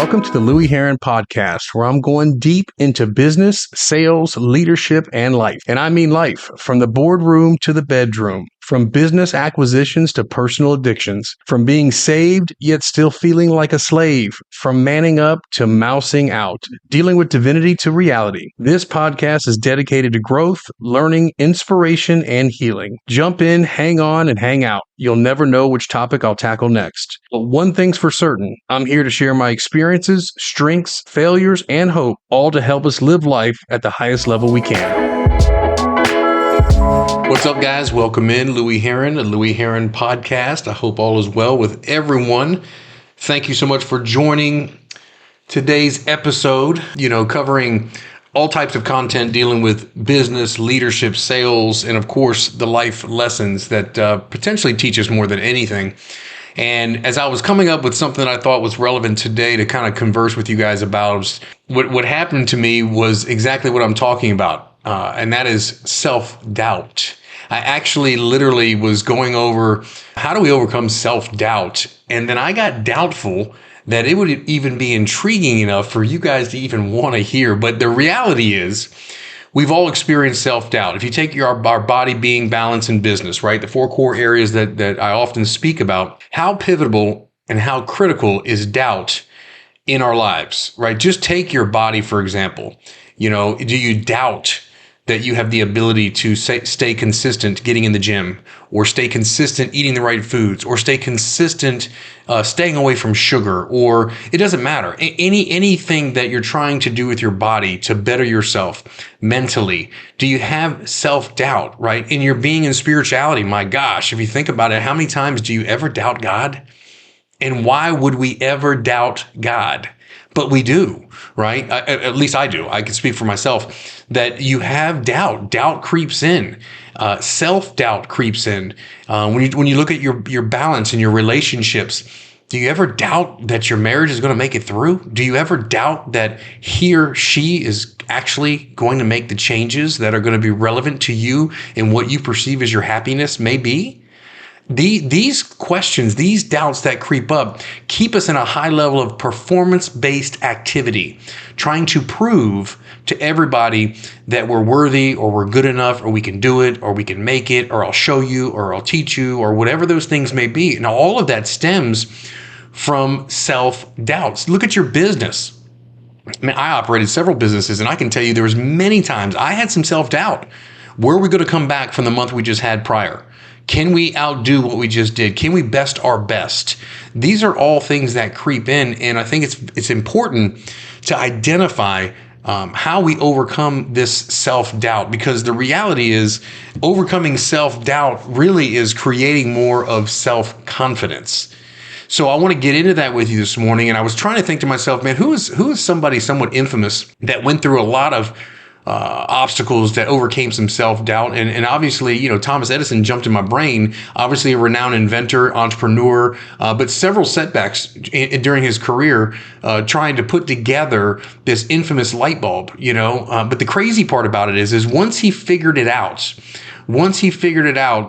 Welcome to the Louie Herron podcast, where I'm going deep into business, sales, leadership, and life. And I mean life, from the boardroom to the bedroom, from business acquisitions to personal addictions, from being saved yet still feeling like a slave, from manning up to mousing out, dealing with divinity to reality. This podcast is dedicated to growth, learning, inspiration, and healing. Jump in, hang on, and hang out. You'll never know which topic I'll tackle next. But one thing's for certain, I'm here to share my experiences, strengths, failures, and hope, all to help us live life at the highest level we can. What's up, guys? Welcome in Louie Herron, the Louie Herron podcast. I hope all is well with everyone. Thank you so much for joining today's episode, covering all types of content dealing with business, leadership, sales, and of course, the life lessons that potentially teach us more than anything. And as I was coming up with something that I thought was relevant today to kind of converse with you guys about, what happened to me was exactly what I'm talking about, and that is self-doubt. I actually literally was going over how do we overcome self-doubt, and then I got doubtful that it would even be intriguing enough for you guys to even want to hear. But the reality is, we've all experienced self-doubt. If you take our body, being, balance, and business, right? The four core areas that I often speak about, how pivotal and how critical is doubt in our lives, right? Just take your body, for example. Do you doubt that you have the ability to stay consistent getting in the gym, or stay consistent eating the right foods, or stay consistent staying away from sugar, or it doesn't matter. Anything that you're trying to do with your body to better yourself mentally, do you have self-doubt, right? In your being and spirituality, my gosh, if you think about it, how many times do you ever doubt God? And why would we ever doubt God? But we do, right? At least I do. I can speak for myself that you have doubt. Doubt creeps in. Self-doubt creeps in. When you look at your balance in your relationships, do you ever doubt that your marriage is going to make it through? Do you ever doubt that he or she is actually going to make the changes that are going to be relevant to you and what you perceive as your happiness may be? These questions, these doubts that creep up, keep us in a high level of performance-based activity, trying to prove to everybody that we're worthy, or we're good enough, or we can do it, or we can make it, or I'll show you, or I'll teach you, or whatever those things may be. Now, all of that stems from self-doubts. Look at your business. I operated several businesses, and I can tell you there was many times I had some self-doubt. Where are we going to come back from the month we just had prior? Can we outdo what we just did? Can we best our best? These are all things that creep in, and I think it's important to identify how we overcome this self-doubt, because the reality is overcoming self-doubt really is creating more of self-confidence. So I want to get into that with you this morning, and I was trying to think to myself, man, who is somebody somewhat infamous that went through a lot of obstacles, that overcame some self-doubt. And obviously, Thomas Edison jumped in my brain, obviously a renowned inventor, entrepreneur, but several setbacks during his career, trying to put together this infamous light bulb, but the crazy part about it is once he figured it out,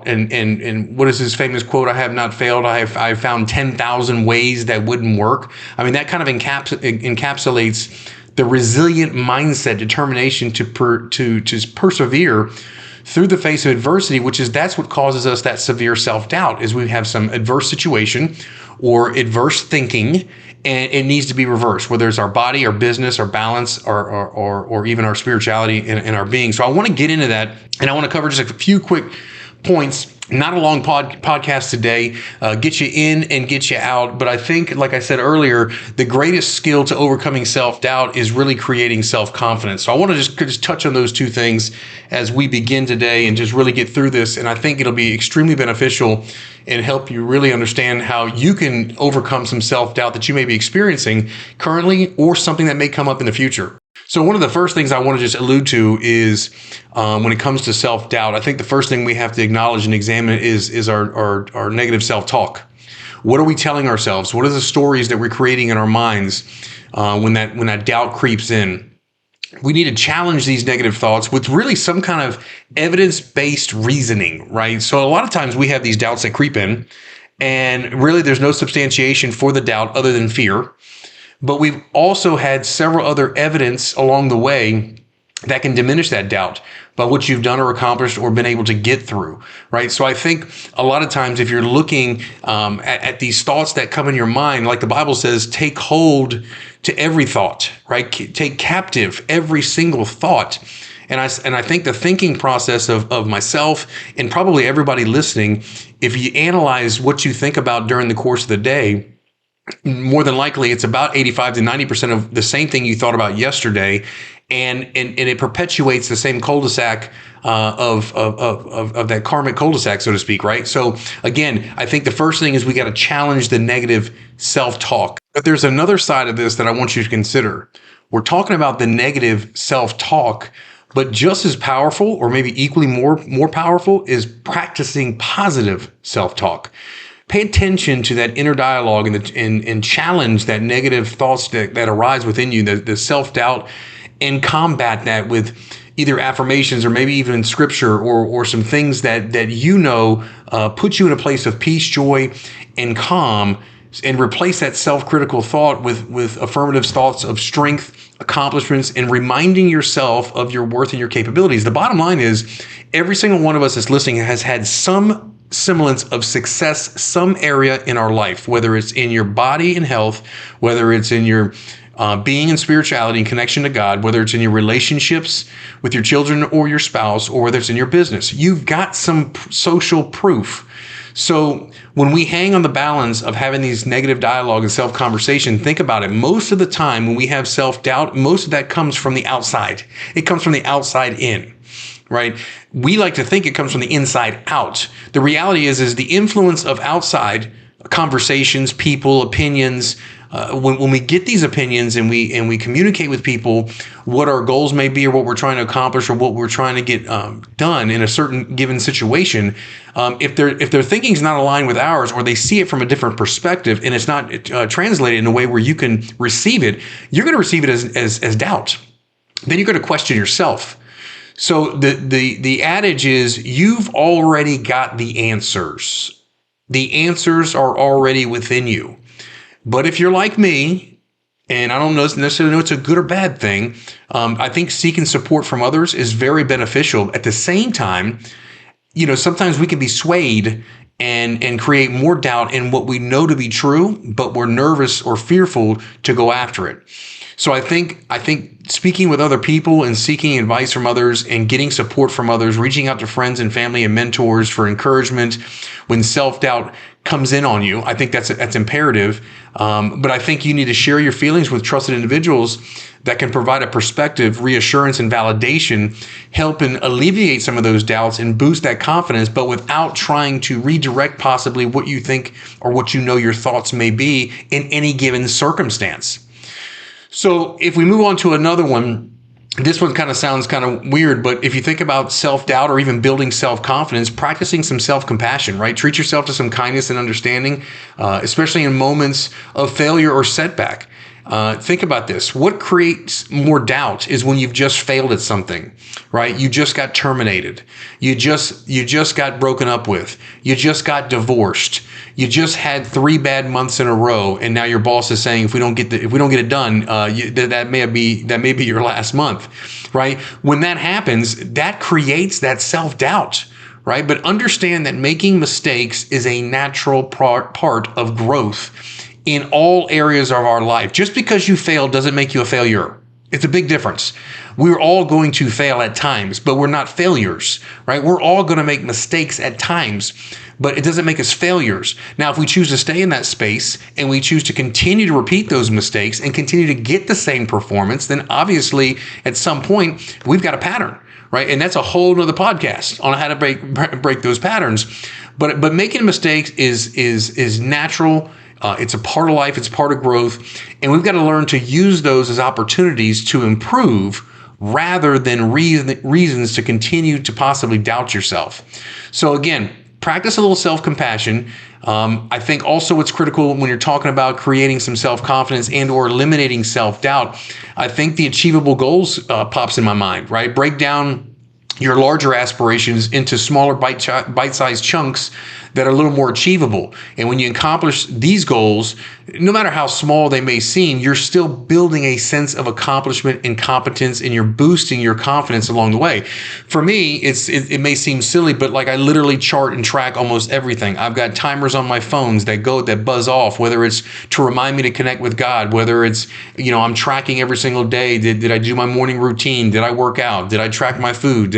and what is his famous quote? I have not failed. I found 10,000 ways that wouldn't work. I mean, that kind of encapsulates the resilient mindset, determination to persevere through the face of adversity, that's what causes us that severe self-doubt, is we have some adverse situation or adverse thinking, and it needs to be reversed, whether it's our body, our business, our balance, or even our spirituality and our being. So I want to get into that, and I want to cover just a few quick points. Not a long podcast today, get you in and get you out. But I think, like I said earlier, the greatest skill to overcoming self-doubt is really creating self-confidence. So I want to just touch on those two things as we begin today and just really get through this. And I think it'll be extremely beneficial and help you really understand how you can overcome some self-doubt that you may be experiencing currently, or something that may come up in the future. So one of the first things I want to just allude to is when it comes to self-doubt, I think the first thing we have to acknowledge and examine is our negative self-talk. What are we telling ourselves? What are the stories that we're creating in our minds when that doubt creeps in? We need to challenge these negative thoughts with really some kind of evidence-based reasoning, right? So a lot of times we have these doubts that creep in, and really there's no substantiation for the doubt other than fear. but we've also had several other evidence along the way that can diminish that doubt by what you've done or accomplished or been able to get through, right? So I think a lot of times if you're looking at these thoughts that come in your mind, like the Bible says, take hold to every thought, right? Take captive every single thought. And I think the thinking process of myself and probably everybody listening, if you analyze what you think about during the course of the day, more than likely it's about 85 to 90% of the same thing you thought about yesterday. And it perpetuates the same cul-de-sac of that karmic cul-de-sac, so to speak, right? So again, I think the first thing is we got to challenge the negative self-talk. But there's another side of this that I want you to consider. We're talking about the negative self-talk, but just as powerful, or maybe equally more powerful, is practicing positive self-talk. Pay attention to that inner dialogue and challenge that negative thoughts that arise within you, the self-doubt, and combat that with either affirmations or maybe even scripture or some things that put you in a place of peace, joy, and calm, and replace that self-critical thought with affirmative thoughts of strength, accomplishments, and reminding yourself of your worth and your capabilities. The bottom line is every single one of us that's listening has had some semblance of success, some area in our life, whether it's in your body and health, whether it's in your being and spirituality and connection to God, whether it's in your relationships with your children or your spouse, or whether it's in your business. You've got some social proof. So when we hang on the balance of having these negative dialogue and self-conversation, think about it. Most of the time when we have self-doubt, most of that comes from the outside. It comes from the outside in, right? We like to think it comes from the inside out. The reality is the influence of outside conversations, people, opinions. When we get these opinions and we communicate with people what our goals may be or what we're trying to accomplish or what we're trying to get done in a certain given situation, if their thinking is not aligned with ours, or they see it from a different perspective and it's not translated in a way where you can receive it, you're going to receive it as doubt. Then you're going to question yourself. So the adage is, you've already got the answers. The answers are already within you. But if you're like me, and I don't necessarily know it's a good or bad thing, I think seeking support from others is very beneficial. At the same time, sometimes we can be swayed and create more doubt in what we know to be true, but we're nervous or fearful to go after it. So I think speaking with other people and seeking advice from others and getting support from others, reaching out to friends and family and mentors for encouragement when self-doubt comes in on you, I think that's imperative. But I think you need to share your feelings with trusted individuals that can provide a perspective, reassurance, and validation, help and alleviate some of those doubts and boost that confidence, but without trying to redirect possibly what you think or what your thoughts may be in any given circumstance. So if we move on to another one, this one kind of sounds kind of weird, but if you think about self-doubt or even building self-confidence, practicing some self-compassion, right? Treat yourself to some kindness and understanding, especially in moments of failure or setback. Think about this. What creates more doubt is when you've just failed at something, right? You just got terminated. You just got broken up with. You just got divorced. You just had 3 bad months in a row, and now your boss is saying, if we don't get it done, that may be your last month, right? When that happens, that creates that self-doubt, right? But understand that making mistakes is a natural part of growth in all areas of our life. Just because you failed doesn't make you a failure. It's a big difference. We're all going to fail at times, but we're not failures, right? We're all going to make mistakes at times, but it doesn't make us failures. Now, if we choose to stay in that space and we choose to continue to repeat those mistakes and continue to get the same performance, then obviously at some point we've got a pattern, right? And that's a whole nother podcast on how to break those patterns. But making mistakes is natural. It's a part of life. It's part of growth. And we've got to learn to use those as opportunities to improve rather than reasons to continue to possibly doubt yourself. So again, practice a little self-compassion. I think also what's critical when you're talking about creating some self-confidence and or eliminating self-doubt, I think the achievable goals pops in my mind, right? Break down your larger aspirations into smaller bite-sized chunks that are a little more achievable. And when you accomplish these goals, no matter how small they may seem, you're still building a sense of accomplishment and competence, and you're boosting your confidence along the way. For me, it may seem silly, but like I literally chart and track almost everything. I've got timers on my phones that buzz off, whether it's to remind me to connect with God, whether it's, I'm tracking every single day. Did I do my morning routine? Did I work out? Did I track my food?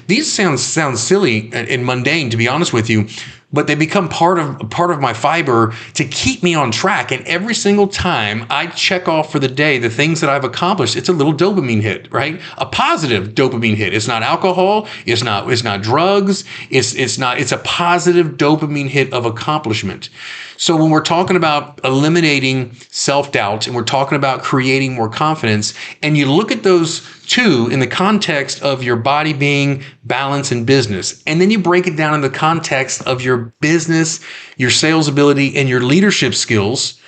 These sound silly and mundane, to be honest with you, but they become part of my fiber to keep me on track. And every single time I check off for the day the things that I've accomplished, it's a little dopamine hit, right? A positive dopamine hit. It's not alcohol. It's not drugs. It's a positive dopamine hit of accomplishment. So when we're talking about eliminating self-doubt and we're talking about creating more confidence, and you look at those two in the context of your body being balance and business, and then you break it down in the context of your business, your sales ability, and your leadership skills,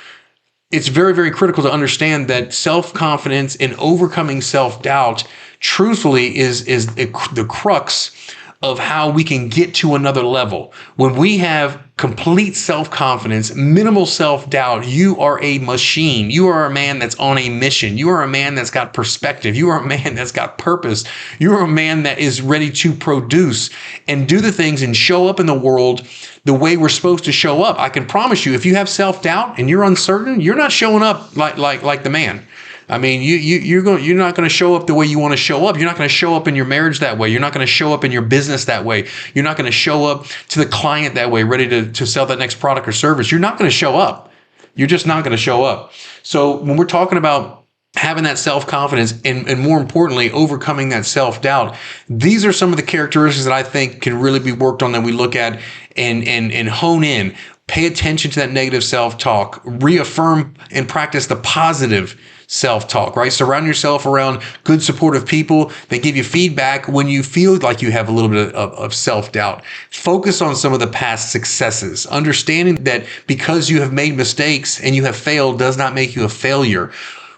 it's very, very critical to understand that self-confidence and overcoming self-doubt truthfully is the crux of how we can get to another level. When we have complete self-confidence, minimal self-doubt, you are a machine. You are a man that's on a mission. You are a man that's got perspective. You are a man that's got purpose. You are a man that is ready to produce and do the things and show up in the world the way we're supposed to show up. I can promise you, if you have self-doubt and you're uncertain, you're not showing up like the man. I mean, you're not going to show up the way you want to show up. You're not going to show up in your marriage that way. You're not going to show up in your business that way. You're not going to show up to the client that way, ready to sell that next product or service. You're not going to show up. You're just not going to show up. So when we're talking about having that self-confidence and more importantly, overcoming that self-doubt, these are some of the characteristics that I think can really be worked on, that we look at and hone in. Pay attention to that negative self-talk. Reaffirm and practice the positive self-talk, right? Surround yourself around good, supportive people that give you feedback when you feel like you have a little bit of self-doubt. Focus on some of the past successes, understanding that because you have made mistakes and you have failed does not make you a failure.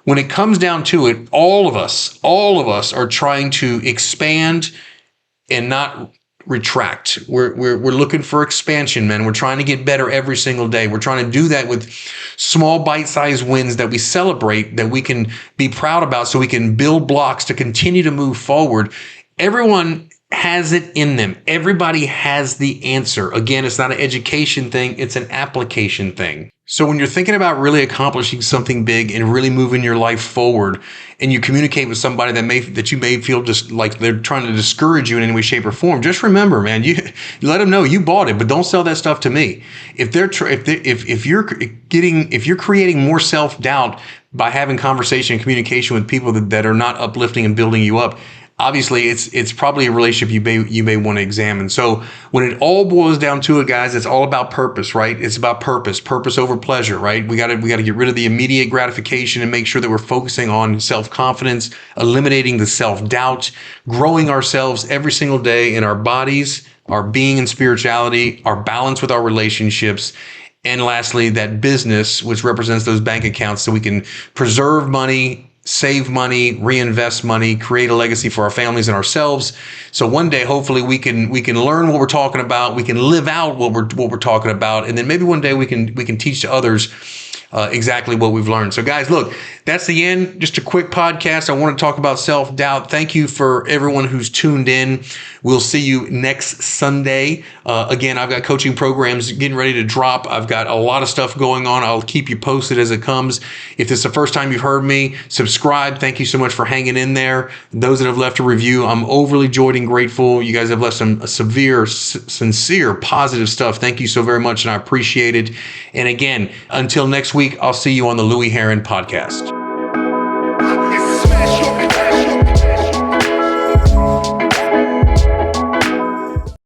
When it comes down to it, all of us are trying to expand and not retract. We're looking for expansion, man. We're trying to get better every single day. We're trying to do that with small bite-sized wins that we celebrate, that we can be proud about, so we can build blocks to continue to move forward. Everyone has it in them. Everybody has the answer. Again, it's not an education thing. It's an application thing. So when you're thinking about really accomplishing something big and really moving your life forward, and you communicate with somebody that you may feel just like they're trying to discourage you in any way, shape, or form, just remember, man, you let them know you bought it, but don't sell that stuff to me. If you're creating more self-doubt by having conversation and communication with people that are not uplifting and building you up, obviously it's probably a relationship you may want to examine. So when it all boils down to it, guys, it's all about purpose, right? It's about purpose over pleasure, right? We got to get rid of the immediate gratification and make sure that we're focusing on self-confidence, eliminating the self-doubt, growing ourselves every single day in our bodies, our being and spirituality, our balance with our relationships. And lastly, that business, which represents those bank accounts, so we can preserve money, save money, reinvest money, create a legacy for our families and ourselves. So one day, hopefully, we can learn what we're talking about. We can live out what we're talking about, and then maybe one day we can teach to others exactly what we've learned. So guys, look, that's the end. Just a quick podcast. I want to talk about self-doubt. Thank you for everyone who's tuned in. We'll see you next Sunday. Again, I've got coaching programs getting ready to drop. I've got a lot of stuff going on. I'll keep you posted as it comes. If this is the first time you've heard me, subscribe. Thank you so much for hanging in there. Those that have left a review, I'm overly joyed and grateful. You guys have left some sincere, positive stuff. Thank you so very much, and I appreciate it. And again, until next week, I'll see you on the Louie Herron podcast.